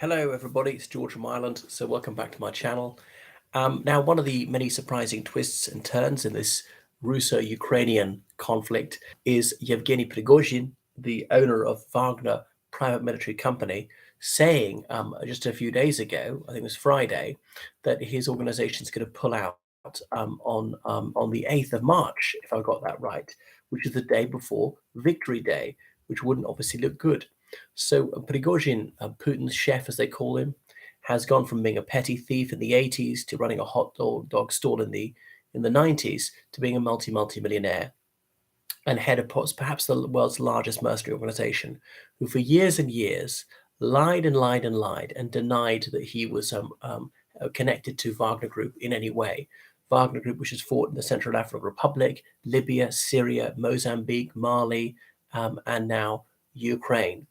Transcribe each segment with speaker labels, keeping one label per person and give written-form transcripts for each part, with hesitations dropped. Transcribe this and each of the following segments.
Speaker 1: Hello, everybody. It's George from Ireland. So, welcome back to my channel. Now, one of the many surprising twists and turns in this Russo-Ukrainian conflict is Yevgeny Prigozhin, the owner of Wagner private military company, saying just a few days ago, I think it was Friday, that his organization is going to pull out on the 8th of March, if I got that right, which is the day before Victory Day, which wouldn't obviously look good. So Prigozhin, Putin's chef, as they call him, has gone from being a petty thief in the 80s to running a hot dog stall in the 90s to being a multi-millionaire and head of perhaps the world's largest mercenary organization, who for years and years lied and lied and lied and denied that he was connected to Wagner Group in any way. Wagner Group, which has fought in the Central African Republic, Libya, Syria, Mozambique, Mali, and now Ukraine.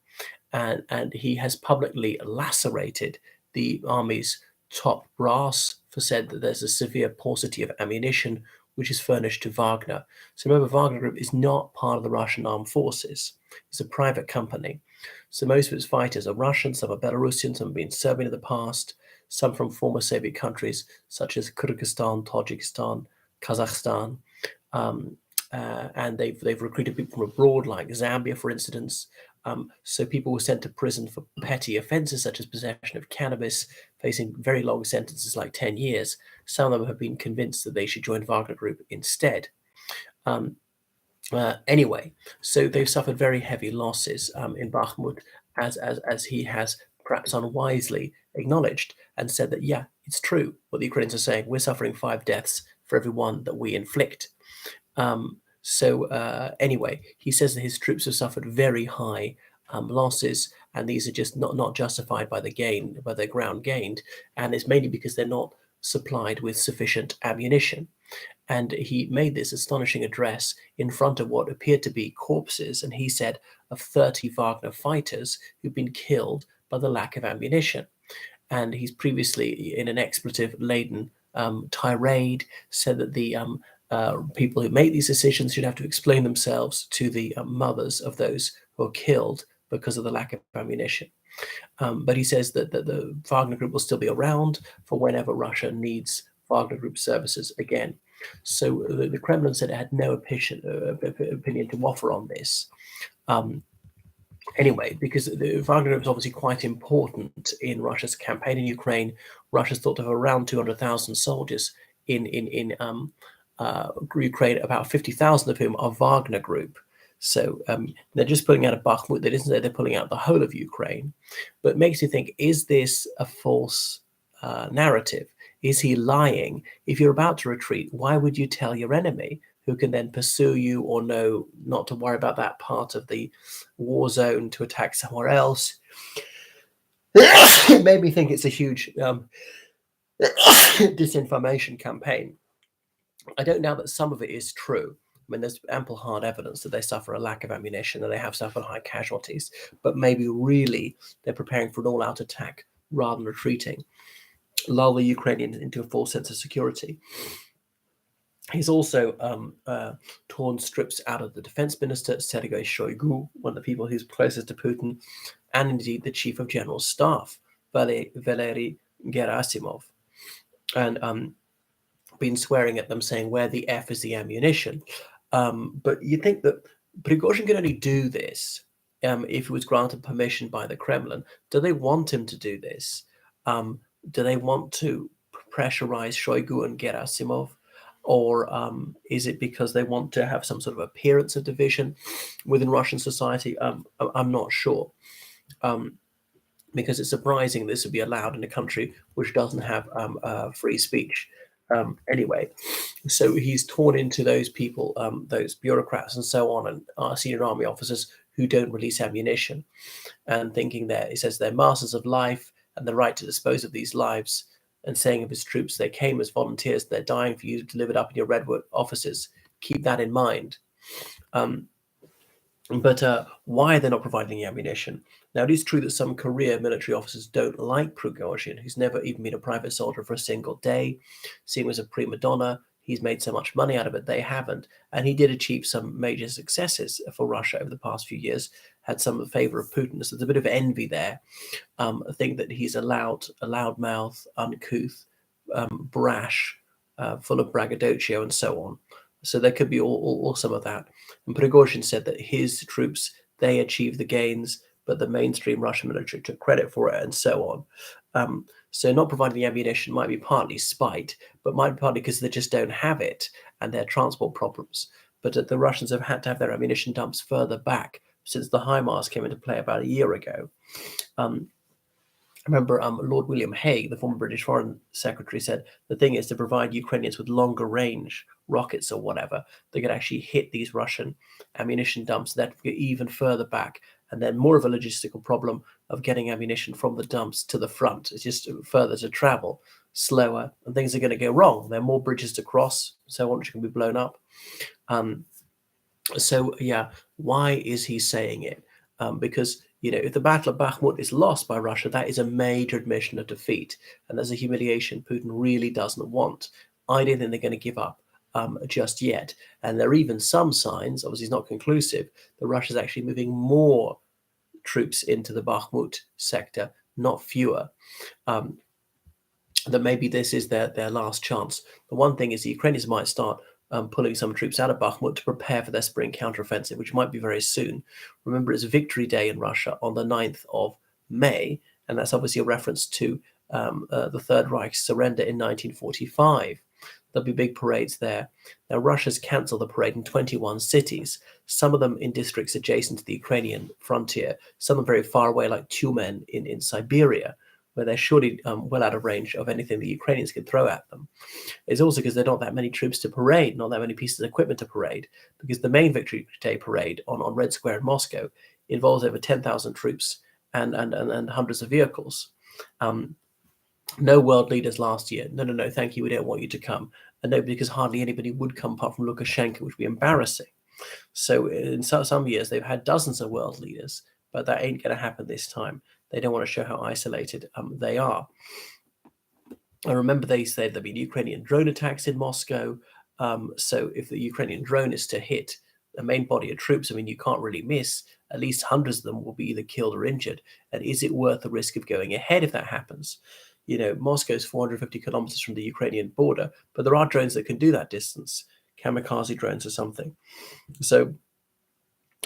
Speaker 1: And he has publicly lacerated the army's top brass for said that there's a severe paucity of ammunition which is furnished to Wagner. So remember, Wagner Group is not part of the Russian armed forces. It's a private company. So most of its fighters are Russian, some are Belarusian, some have been Serbian in the past, some from former Soviet countries such as Kyrgyzstan, Tajikistan, Kazakhstan. And they've recruited people from abroad, like Zambia, for instance. So people were sent to prison for petty offences such as possession of cannabis, facing very long sentences like 10 years. Some of them have been convinced that they should join Wagner Group instead. Anyway, so they've suffered very heavy losses in Bakhmut, as he has perhaps unwisely acknowledged and said that, yeah, it's true what the Ukrainians are saying. We're suffering 5 deaths for every one that we inflict. Anyway, he says that his troops have suffered very high losses, and these are just not justified by the ground gained, and it's mainly because they're not supplied with sufficient ammunition. And he made this astonishing address in front of what appeared to be corpses, and he said of 30 Wagner fighters who've been killed by the lack of ammunition. And he's previously, in an expletive-laden tirade, said that the people who make these decisions should have to explain themselves to the mothers of those who are killed because of the lack of ammunition. But he says that the Wagner Group will still be around for whenever Russia needs Wagner Group services again. So the Kremlin said it had no opinion to offer on this. Anyway, because the Wagner Group is obviously quite important in Russia's campaign in Ukraine. Russia's thought of around 200,000 soldiers in Ukraine, about 50,000 of whom are Wagner Group. So they're just pulling out of Bakhmut. They didn't say they're pulling out the whole of Ukraine. But it makes you think, is this a false narrative? Is he lying? If you're about to retreat, why would you tell your enemy, who can then pursue you or know not to worry about that part of the war zone to attack somewhere else? It made me think it's a huge disinformation campaign. I don't doubt that some of it is true. I mean, there's ample hard evidence that they suffer a lack of ammunition and they have suffered high casualties, but maybe really they're preparing for an all-out attack rather than retreating, lull the Ukrainians into a false sense of security. He's also torn strips out of the defense minister, Sergei Shoigu, one of the people who's closest to Putin, and indeed the chief of general staff, Valery Gerasimov, and been swearing at them, saying, where the F is the ammunition. But you think that Prigozhin can only do this if he was granted permission by the Kremlin. Do they want him to do this? Do they want to pressurize Shoigu and Gerasimov? Or is it because they want to have some sort of appearance of division within Russian society? I'm not sure. Because it's surprising this would be allowed in a country which doesn't have free speech. Anyway, so he's torn into those people, those bureaucrats and so on, and senior army officers who don't release ammunition, and thinking that, he says, they're masters of life and the right to dispose of these lives, and saying of his troops, they came as volunteers, they're dying for you to live it up in your redwood offices. Keep that in mind. But why they're not providing the ammunition? Now, it is true that some career military officers don't like Prigozhin, who's never even been a private soldier for a single day, seeing him as a prima donna. he's made so much money out of it. They haven't. And he did achieve some major successes for Russia over the past few years, had some favor of Putin. So there's a bit of envy there. I think that he's a loudmouth, uncouth, brash, full of braggadocio and so on. So there could be all some of that. And Prigozhin said that his troops, they achieved the gains, but the mainstream Russian military took credit for it and so on. So not providing the ammunition might be partly spite, but might be partly because they just don't have it and their transport problems. But the Russians have had to have their ammunition dumps further back since the HIMARS came into play about a year ago. I remember Lord William Hague, the former British Foreign Secretary, said the thing is to provide Ukrainians with longer range rockets or whatever that could actually hit these Russian ammunition dumps that get even further back, and then more of a logistical problem of getting ammunition from the dumps to the front. It's just further to travel, slower, and things are going to go wrong. There are more bridges to cross, so on, which can be blown up. So yeah, why is he saying it? Because if the Battle of Bakhmut is lost by Russia, that is a major admission of defeat, and there's a humiliation Putin really doesn't want. I don't think they're going to give up just yet. And there are even some signs, obviously it's not conclusive, that Russia's actually moving more troops into the Bakhmut sector, not fewer. That maybe this is their last chance. The one thing is the Ukrainians might start pulling some troops out of Bakhmut to prepare for their spring counteroffensive, which might be very soon. Remember, it's Victory Day in Russia on the 9th of May, and that's obviously a reference to the Third Reich's surrender in 1945. There'll be big parades there. Now, Russia's cancelled the parade in 21 cities, some of them in districts adjacent to the Ukrainian frontier, some of them very far away, like Tyumen in Siberia, where they're surely well out of range of anything the Ukrainians can throw at them. It's also because there are not that many troops to parade, not that many pieces of equipment to parade, because the main Victory Day parade on Red Square in Moscow involves over 10,000 troops and hundreds of vehicles. No world leaders last year. No, thank you, we don't want you to come. And no, because hardly anybody would come apart from Lukashenko, which would be embarrassing. So in some years, they've had dozens of world leaders, but that ain't going to happen this time. They don't want to show how isolated they are. I remember they said there'd been Ukrainian drone attacks in Moscow. So if the Ukrainian drone is to hit the main body of troops, I mean, you can't really miss. At least hundreds of them will be either killed or injured. And is it worth the risk of going ahead if that happens? Moscow's 450 kilometers from the Ukrainian border, but there are drones that can do that distance, kamikaze drones or something. So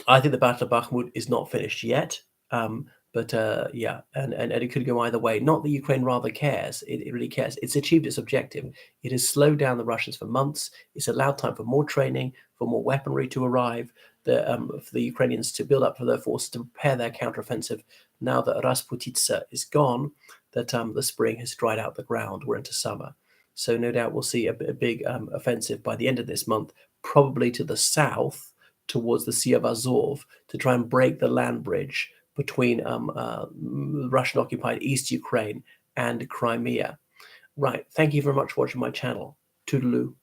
Speaker 1: I think the Battle of Bakhmut is not finished yet. But it could go either way. Not that Ukraine rather cares. It really cares. It's achieved its objective. It has slowed down the Russians for months. It's allowed time for more training, for more weaponry to arrive, for the Ukrainians to build up for their forces to prepare their counteroffensive. Now that Rasputitsa is gone, that the spring has dried out the ground. We're into summer. So no doubt we'll see a big offensive by the end of this month, probably to the south, towards the Sea of Azov, to try and break the land bridge between Russian-occupied East Ukraine and Crimea. Right. Thank you very much for watching my channel. Toodaloo.